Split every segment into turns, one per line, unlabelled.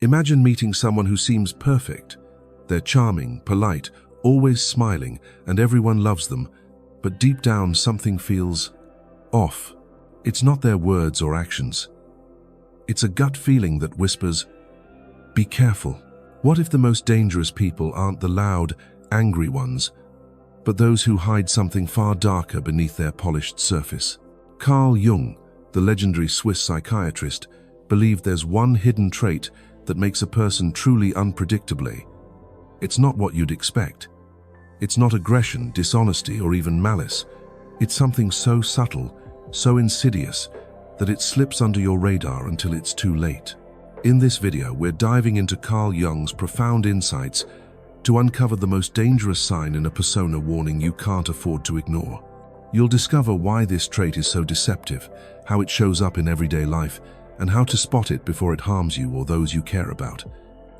Imagine meeting someone who seems perfect. They're charming, polite, always smiling, and everyone loves them. But deep down, something feels off. It's not their words or actions. It's a gut feeling that whispers, "Be careful." What if the most dangerous people aren't the loud, angry ones, but those who hide something far darker beneath their polished surface? Carl Jung, the legendary Swiss psychiatrist, believed there's one hidden trait that makes a person truly unpredictably. It's not what you'd expect. It's not aggression, dishonesty, or even malice. It's something so subtle, so insidious, that it slips under your radar until it's too late. In this video, we're diving into Carl Jung's profound insights to uncover the most dangerous sign in a persona warning you can't afford to ignore. You'll discover why this trait is so deceptive, how it shows up in everyday life, and how to spot it before it harms you or those you care about.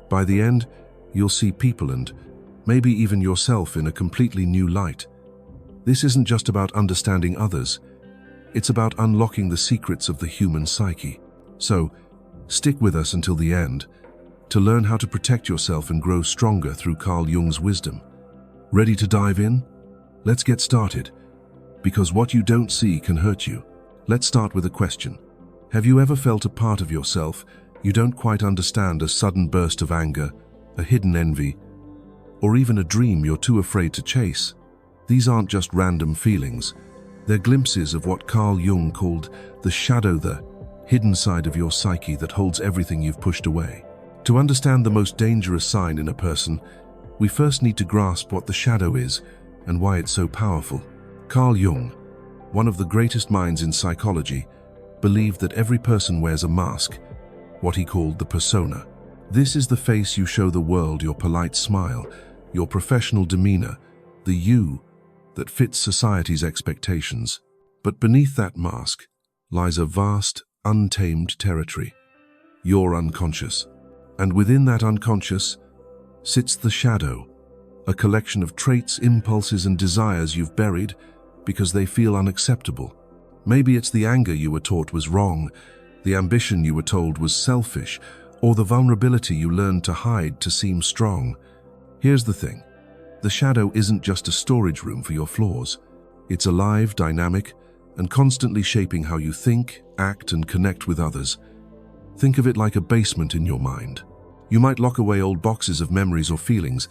By the end, you'll see people and maybe even yourself in a completely new light. This isn't just about understanding others. It's about unlocking the secrets of the human psyche. So, stick with us until the end to learn how to protect yourself and grow stronger through Carl Jung's wisdom. Ready to dive in? Let's get started, because what you don't see can hurt you. Let's start with a question. Have you ever felt a part of yourself you don't quite understand, a sudden burst of anger, a hidden envy, or even a dream you're too afraid to chase? These aren't just random feelings. They're glimpses of what Carl Jung called the shadow, the hidden side of your psyche that holds everything you've pushed away. To understand the most dangerous sign in a person, we first need to grasp what the shadow is and why it's so powerful. Carl Jung, one of the greatest minds in psychology, believed that every person wears a mask, what he called the persona. This is the face you show the world, your polite smile, your professional demeanor, the you that fits society's expectations. But beneath that mask lies a vast, untamed territory, your unconscious. And within that unconscious sits the shadow, a collection of traits, impulses, and desires you've buried because they feel unacceptable. Maybe it's the anger you were taught was wrong, the ambition you were told was selfish, or the vulnerability you learned to hide to seem strong. Here's the thing. The shadow isn't just a storage room for your flaws. It's alive, dynamic, and constantly shaping how you think, act, and connect with others. Think of it like a basement in your mind. You might lock away old boxes of memories or feelings,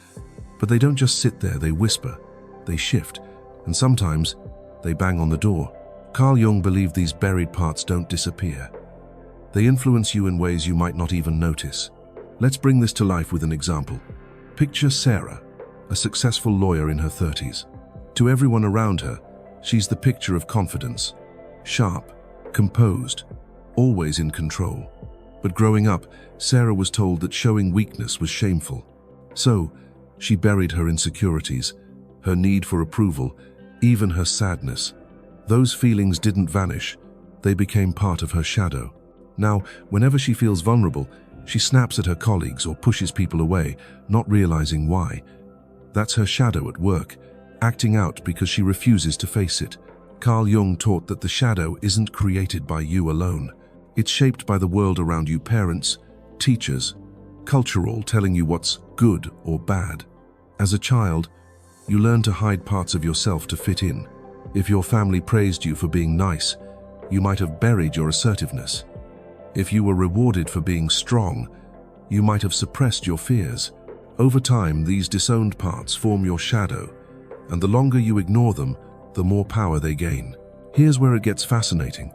but they don't just sit there, they whisper, they shift, and sometimes they bang on the door. Carl Jung believed these buried parts don't disappear. They influence you in ways you might not even notice. Let's bring this to life with an example. Picture Sarah, a successful lawyer in her 30s. To everyone around her, she's the picture of confidence, sharp, composed, always in control. But growing up, Sarah was told that showing weakness was shameful. So, she buried her insecurities, her need for approval, even her sadness. Those feelings didn't vanish, they became part of her shadow. Now, whenever she feels vulnerable, she snaps at her colleagues or pushes people away, not realizing why. That's her shadow at work, acting out because she refuses to face it. Carl Jung taught that the shadow isn't created by you alone. It's shaped by the world around you, parents, teachers, culture, all telling you what's good or bad. As a child, you learn to hide parts of yourself to fit in. If your family praised you for being nice, you might have buried your assertiveness. If you were rewarded for being strong, you might have suppressed your fears. Over time, these disowned parts form your shadow, and the longer you ignore them, the more power they gain. Here's where it gets fascinating.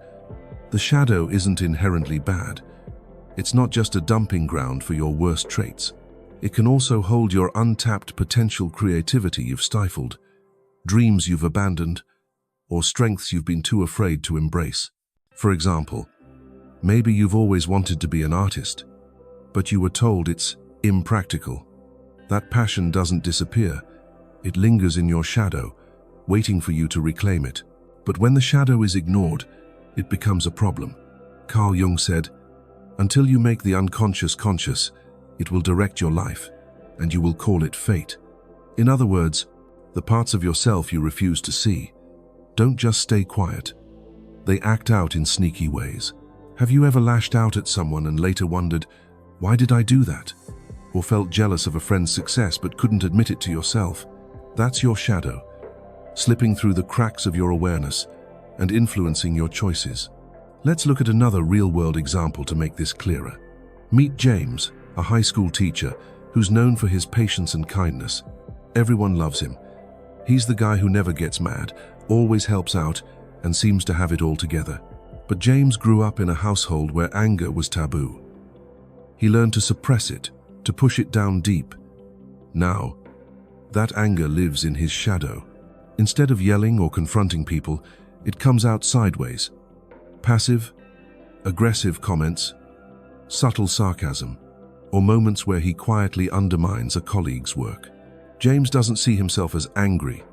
The shadow isn't inherently bad. It's not just a dumping ground for your worst traits. It can also hold your untapped potential, creativity you've stifled, dreams you've abandoned, or strengths you've been too afraid to embrace. For example, maybe you've always wanted to be an artist, but you were told it's impractical. That passion doesn't disappear. It lingers in your shadow, waiting for you to reclaim it. But when the shadow is ignored, it becomes a problem. Carl Jung said, "Until you make the unconscious conscious, it will direct your life, and you will call it fate." In other words, the parts of yourself you refuse to see don't just stay quiet. They act out in sneaky ways. Have you ever lashed out at someone and later wondered, Why did I do that? Or felt jealous of a friend's success but couldn't admit it to yourself. That's your shadow, slipping through the cracks of your awareness and influencing your choices. Let's look at another real-world example to make this clearer. Meet James, a high school teacher who's known for his patience and kindness. Everyone loves him. He's the guy who never gets mad, always helps out, and seems to have it all together. But James grew up in a household where anger was taboo. He learned to suppress it, to push it down deep. Now, that anger lives in his shadow. Instead of yelling or confronting people, it comes out sideways. Passive, aggressive comments, subtle sarcasm, or moments where he quietly undermines a colleague's work. James doesn't see himself as angry.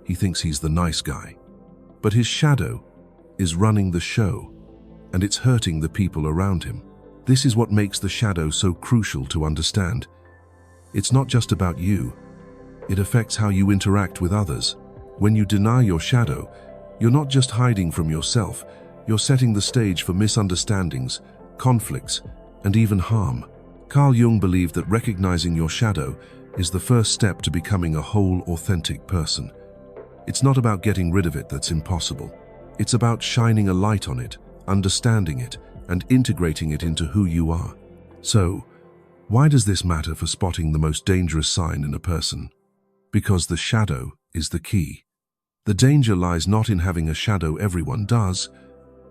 He thinks he's the nice guy. But his shadow is running the show, and it's hurting the people around him. This is what makes the shadow so crucial to understand. It's not just about you. It affects how you interact with others. When you deny your shadow, you're not just hiding from yourself, you're setting the stage for misunderstandings, conflicts, and even harm. Carl Jung believed that recognizing your shadow is the first step to becoming a whole, authentic person. It's not about getting rid of it, that's impossible. It's about shining a light on it, understanding it, and integrating it into who you are. So, why does this matter for spotting the most dangerous sign in a person? Because the shadow is the key. The danger lies not in having a shadow everyone does,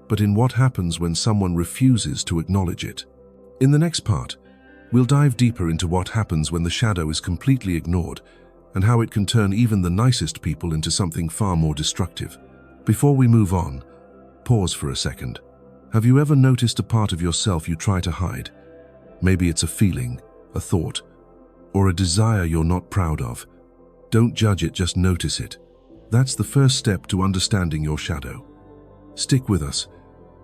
but in what happens when someone refuses to acknowledge it. In the next part, we'll dive deeper into what happens when the shadow is completely ignored and how it can turn even the nicest people into something far more destructive. Before we move on, pause for a second. Have you ever noticed a part of yourself you try to hide? Maybe it's a feeling, a thought, or a desire you're not proud of. Don't judge it, just notice it. That's the first step to understanding your shadow. Stick with us,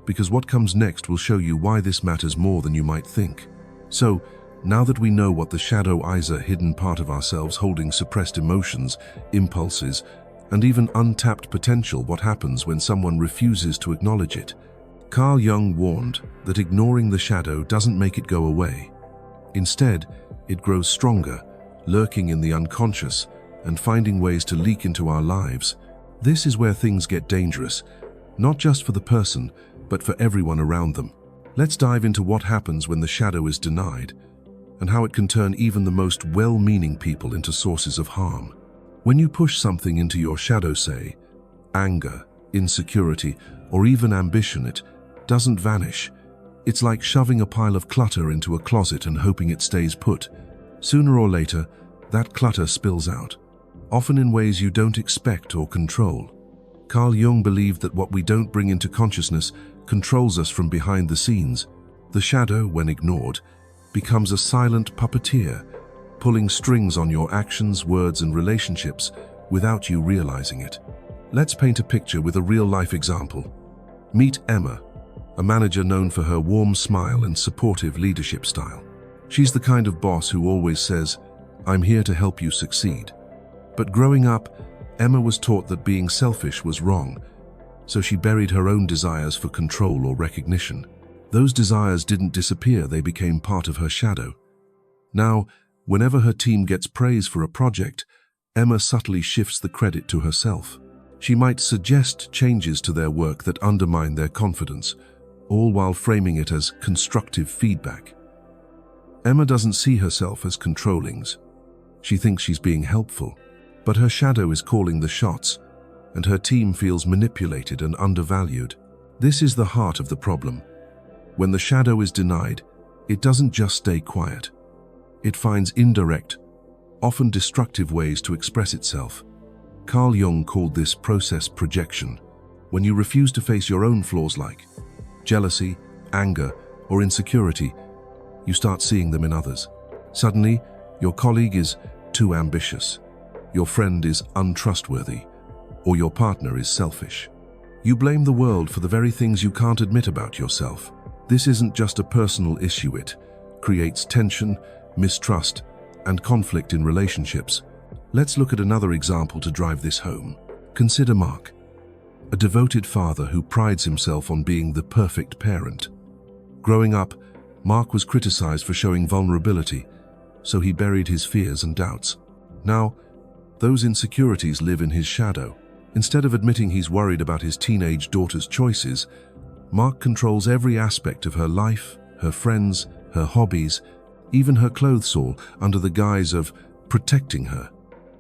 because what comes next will show you why this matters more than you might think. So, now that we know what the shadow is, a hidden part of ourselves holding suppressed emotions, impulses, and even untapped potential, what happens when someone refuses to acknowledge it? Carl Jung warned that ignoring the shadow doesn't make it go away. Instead, it grows stronger, lurking in the unconscious and finding ways to leak into our lives. This is where things get dangerous, not just for the person, but for everyone around them. Let's dive into what happens when the shadow is denied and how it can turn even the most well-meaning people into sources of harm. When you push something into your shadow, say, anger, insecurity, or even ambition, it doesn't vanish. It's like shoving a pile of clutter into a closet and hoping it stays put. Sooner or later, that clutter spills out, often in ways you don't expect or control. Carl Jung believed that what we don't bring into consciousness controls us from behind the scenes. The shadow, when ignored, becomes a silent puppeteer, pulling strings on your actions, words, and relationships without you realizing it. Let's paint a picture with a real-life example. Meet Emma, a manager known for her warm smile and supportive leadership style. She's the kind of boss who always says, "I'm here to help you succeed." But growing up, Emma was taught that being selfish was wrong, so she buried her own desires for control or recognition. Those desires didn't disappear, they became part of her shadow. Now, whenever her team gets praise for a project, Emma subtly shifts the credit to herself. She might suggest changes to their work that undermine their confidence, all while framing it as constructive feedback. Emma doesn't see herself as controlling. She thinks she's being helpful, but her shadow is calling the shots, and her team feels manipulated and undervalued. This is the heart of the problem. When the shadow is denied, it doesn't just stay quiet. It finds indirect, often destructive ways to express itself. Carl Jung called this process projection. When you refuse to face your own flaws like jealousy, anger, or insecurity, you start seeing them in others. Suddenly, your colleague is too ambitious, your friend is untrustworthy, or your partner is selfish. You blame the world for the very things you can't admit about yourself. This isn't just a personal issue, it creates tension, mistrust, and conflict in relationships. Let's look at another example to drive this home. Consider Mark, a devoted father who prides himself on being the perfect parent. Growing up, Mark was criticized for showing vulnerability, so he buried his fears and doubts. Now, those insecurities live in his shadow. Instead of admitting he's worried about his teenage daughter's choices, Mark controls every aspect of her life, her friends, her hobbies, even her clothes, all under the guise of protecting her.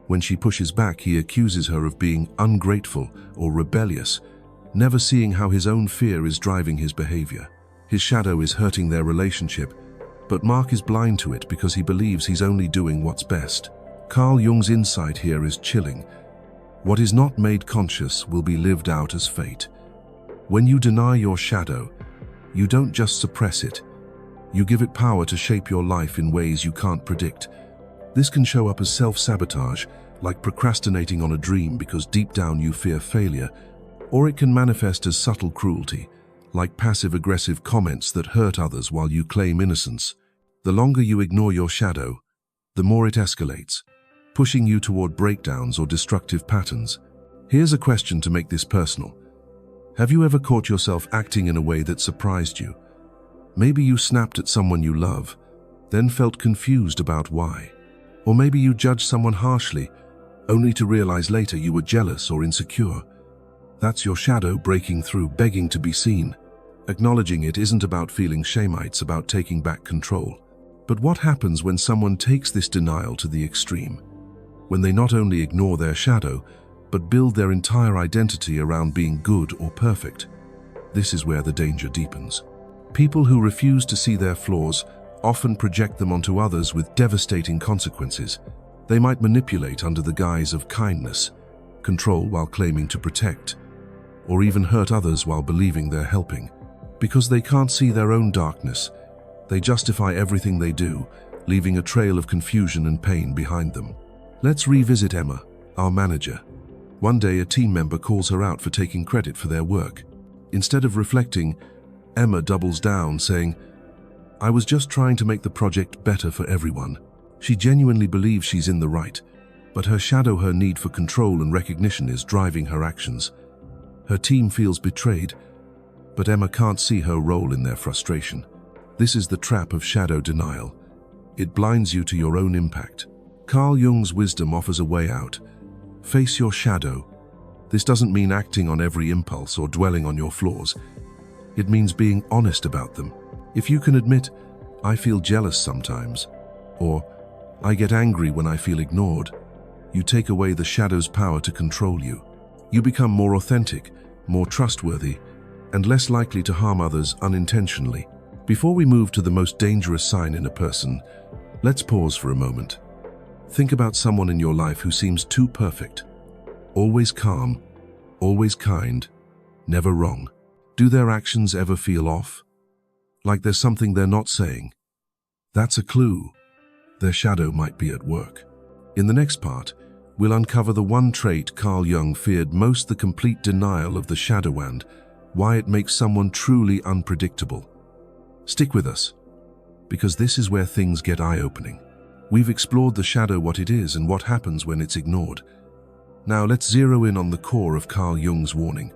When she pushes back, he accuses her of being ungrateful or rebellious, never seeing how his own fear is driving his behavior. His shadow is hurting their relationship, but Mark is blind to it because he believes he's only doing what's best. Carl Jung's insight here is chilling. What is not made conscious will be lived out as fate. When you deny your shadow, you don't just suppress it. You give it power to shape your life in ways you can't predict. This can show up as self-sabotage, like procrastinating on a dream because deep down you fear failure, or it can manifest as subtle cruelty, like passive-aggressive comments that hurt others while you claim innocence. The longer you ignore your shadow, the more it escalates, pushing you toward breakdowns or destructive patterns. Here's a question to make this personal. Have you ever caught yourself acting in a way that surprised you? Maybe you snapped at someone you love, then felt confused about why. Or maybe you judged someone harshly, only to realize later you were jealous or insecure. That's your shadow breaking through, begging to be seen. Acknowledging it isn't about feeling shame, it's about taking back control. But what happens when someone takes this denial to the extreme? When they not only ignore their shadow, but build their entire identity around being good or perfect? This is where the danger deepens. People who refuse to see their flaws often project them onto others with devastating consequences. They might manipulate under the guise of kindness, control while claiming to protect, or even hurt others while believing they're helping. Because they can't see their own darkness, they justify everything they do, leaving a trail of confusion and pain behind them. Let's revisit Emma, our manager. One day, a team member calls her out for taking credit for their work. Instead of reflecting, Emma doubles down, saying, "I was just trying to make the project better for everyone." She genuinely believes she's in the right, but her shadow, her need for control and recognition, is driving her actions. Her team feels betrayed, but Emma can't see her role in their frustration. This is the trap of shadow denial. It blinds you to your own impact. Carl Jung's wisdom offers a way out. Face your shadow. This doesn't mean acting on every impulse or dwelling on your flaws. It means being honest about them. If you can admit, "I feel jealous sometimes," or "I get angry when I feel ignored," you take away the shadow's power to control you. You become more authentic, more trustworthy, and less likely to harm others unintentionally. Before we move to the most dangerous sign in a person, let's pause for a moment. Think about someone in your life who seems too perfect. Always calm, always kind, never wrong. Do their actions ever feel off? Like there's something they're not saying? That's a clue. Their shadow might be at work. In the next part, we'll uncover the one trait Carl Jung feared most: the complete denial of the shadow and why it makes someone truly unpredictable. Stick with us, because this is where things get eye-opening. We've explored the shadow, what it is, and what happens when it's ignored. Now let's zero in on the core of Carl Jung's warning.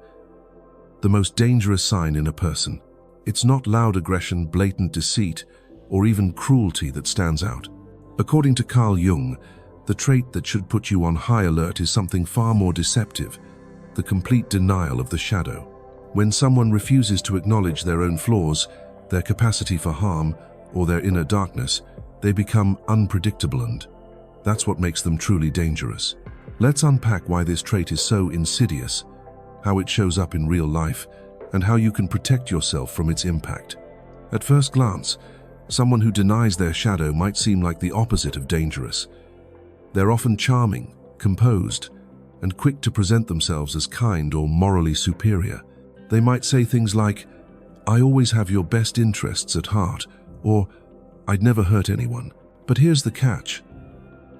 The most dangerous sign in a person. It's not loud aggression, blatant deceit, or even cruelty that stands out. According to Carl Jung, the trait that should put you on high alert is something far more deceptive: the complete denial of the shadow. When someone refuses to acknowledge their own flaws, their capacity for harm, or their inner darkness, they become unpredictable, and that's what makes them truly dangerous. Let's unpack why this trait is so insidious, how it shows up in real life, and how you can protect yourself from its impact. At first glance, someone who denies their shadow might seem like the opposite of dangerous. They're often charming, composed, and quick to present themselves as kind or morally superior. They might say things like, "I always have your best interests at heart," or "I'd never hurt anyone." But here's the catch.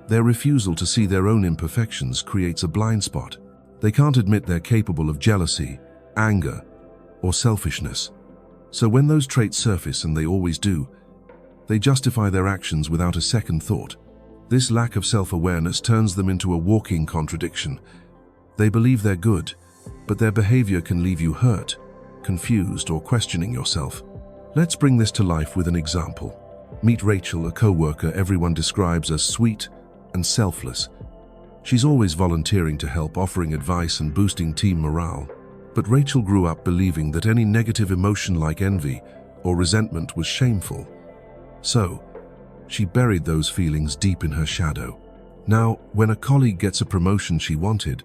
Their refusal to see their own imperfections creates a blind spot. They can't admit they're capable of jealousy, anger, or selfishness. So when those traits surface, and they always do, they justify their actions without a second thought. This lack of self-awareness turns them into a walking contradiction. They believe they're good, but their behavior can leave you hurt, confused, or questioning yourself. Let's bring this to life with an example. Meet Rachel, a co-worker everyone describes as sweet and selfless. She's always volunteering to help, offering advice and boosting team morale. But Rachel grew up believing that any negative emotion like envy or resentment was shameful. So, she buried those feelings deep in her shadow. Now, when a colleague gets a promotion she wanted,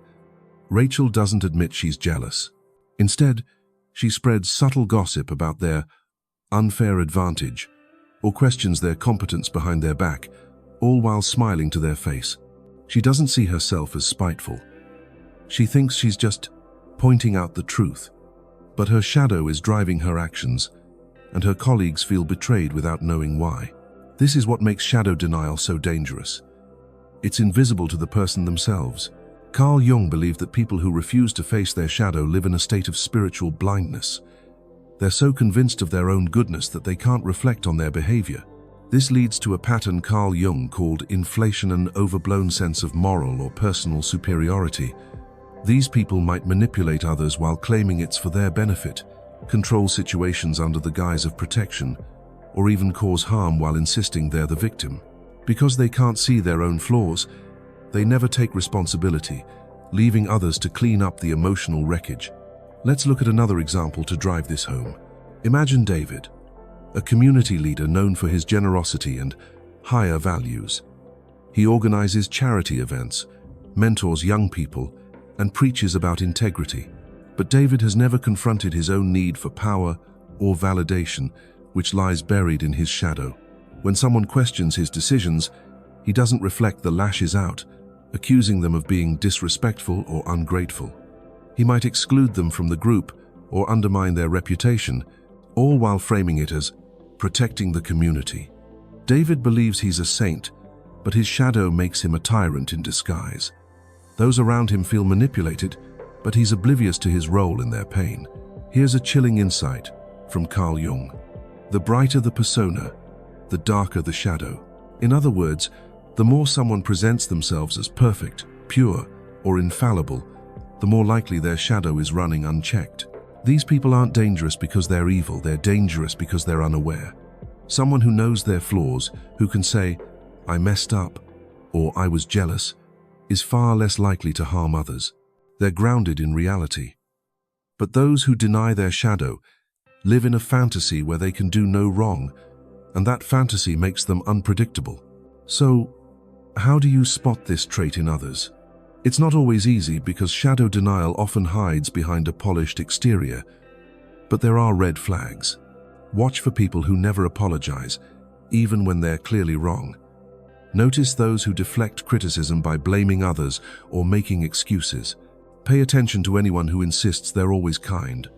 Rachel doesn't admit she's jealous. Instead, she spreads subtle gossip about their unfair advantage or questions their competence behind their back, all while smiling to their face. She doesn't see herself as spiteful. She thinks she's just pointing out the truth. But her shadow is driving her actions, and her colleagues feel betrayed without knowing why. This is what makes shadow denial so dangerous. It's invisible to the person themselves. Carl Jung believed that people who refuse to face their shadow live in a state of spiritual blindness. They're so convinced of their own goodness that they can't reflect on their behavior. This leads to a pattern Carl Jung called inflation, an overblown sense of moral or personal superiority. These people might manipulate others while claiming it's for their benefit, control situations under the guise of protection, or even cause harm while insisting they're the victim. Because they can't see their own flaws, they never take responsibility, leaving others to clean up the emotional wreckage. Let's look at another example to drive this home. Imagine David, a community leader known for his generosity and higher values. He organizes charity events, mentors young people, and preaches about integrity. But David has never confronted his own need for power or validation, which lies buried in his shadow. When someone questions his decisions, he doesn't reflect the lashes out, accusing them of being disrespectful or ungrateful. He might exclude them from the group or undermine their reputation, all while framing it as protecting the community. David believes he's a saint, but his shadow makes him a tyrant in disguise. Those around him feel manipulated, but he's oblivious to his role in their pain. Here's a chilling insight from Carl Jung. The brighter the persona, the darker the shadow. In other words, the more someone presents themselves as perfect, pure, or infallible, the more likely their shadow is running unchecked. These people aren't dangerous because they're evil, they're dangerous because they're unaware. Someone who knows their flaws, who can say, "I messed up," or "I was jealous," is far less likely to harm others. They're grounded in reality. But those who deny their shadow live in a fantasy where they can do no wrong, and that fantasy makes them unpredictable. So, how do you spot this trait in others? It's not always easy because shadow denial often hides behind a polished exterior, but there are red flags. Watch for people who never apologize, even when they're clearly wrong. Notice those who deflect criticism by blaming others or making excuses. Pay attention to anyone who insists they're always kind,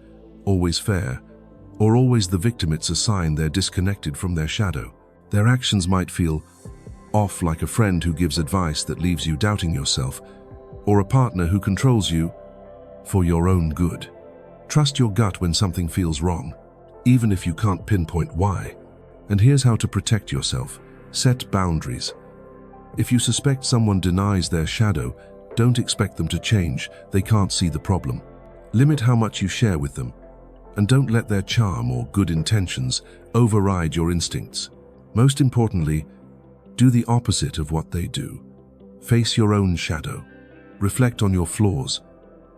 always fair, or always the victim. It's a sign they're disconnected from their shadow. Their actions might feel off, like a friend who gives advice that leaves you doubting yourself, or a partner who controls you for your own good. Trust your gut when something feels wrong, even if you can't pinpoint why. And here's how to protect yourself. Set boundaries. If you suspect someone denies their shadow, don't expect them to change. They can't see the problem. Limit how much you share with them, and don't let their charm or good intentions override your instincts. Most importantly, do the opposite of what they do. Face your own shadow. Reflect on your flaws,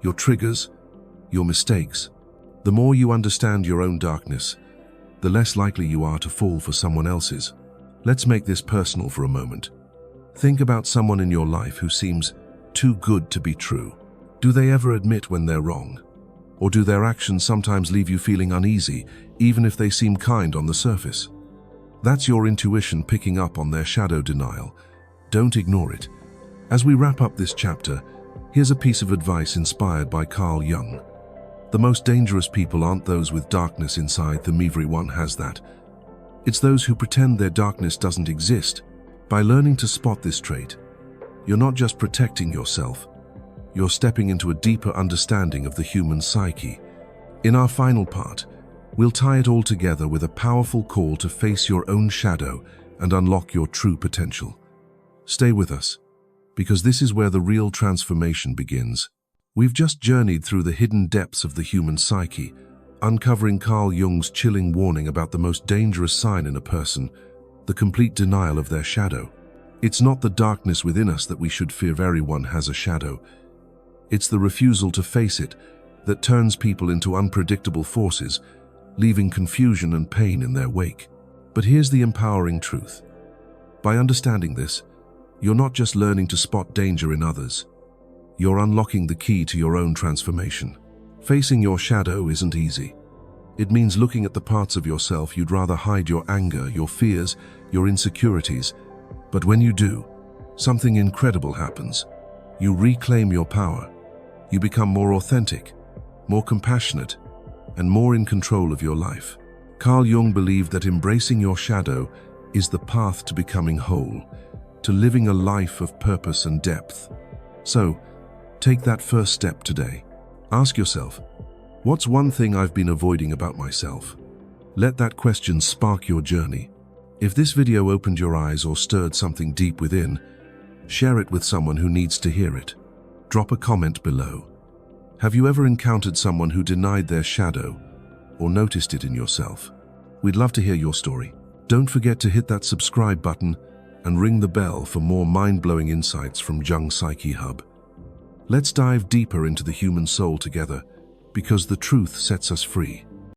your triggers, your mistakes. The more you understand your own darkness, the less likely you are to fall for someone else's. Let's make this personal for a moment. Think about someone in your life who seems too good to be true. Do they ever admit when they're wrong? Or do their actions sometimes leave you feeling uneasy, even if they seem kind on the surface? That's your intuition picking up on their shadow denial. Don't ignore it. As we wrap up this chapter, here's a piece of advice inspired by Carl Jung. The most dangerous people aren't those with darkness inside them. Everyone has that. It's those who pretend their darkness doesn't exist. By learning to spot this trait, you're not just protecting yourself, you're stepping into a deeper understanding of the human psyche. In our final part, we'll tie it all together with a powerful call to face your own shadow and unlock your true potential. Stay with us, because this is where the real transformation begins. We've just journeyed through the hidden depths of the human psyche, uncovering Carl Jung's chilling warning about the most dangerous sign in a person, the complete denial of their shadow. It's not the darkness within us that we should fear. Everyone has a shadow. It's the refusal to face it that turns people into unpredictable forces, leaving confusion and pain in their wake. But here's the empowering truth. By understanding this, you're not just learning to spot danger in others. You're unlocking the key to your own transformation. Facing your shadow isn't easy. It means looking at the parts of yourself you'd rather hide: your anger, your fears, your insecurities. But when you do, something incredible happens. You reclaim your power. You become more authentic, more compassionate, and more in control of your life. Carl Jung believed that embracing your shadow is the path to becoming whole, to living a life of purpose and depth. So, take that first step today. Ask yourself, what's one thing I've been avoiding about myself? Let that question spark your journey. If this video opened your eyes or stirred something deep within, share it with someone who needs to hear it. Drop a comment below. Have you ever encountered someone who denied their shadow or noticed it in yourself? We'd love to hear your story. Don't forget to hit that subscribe button and ring the bell for more mind-blowing insights from Jung Psyche Hub. Let's dive deeper into the human soul together, because the truth sets us free.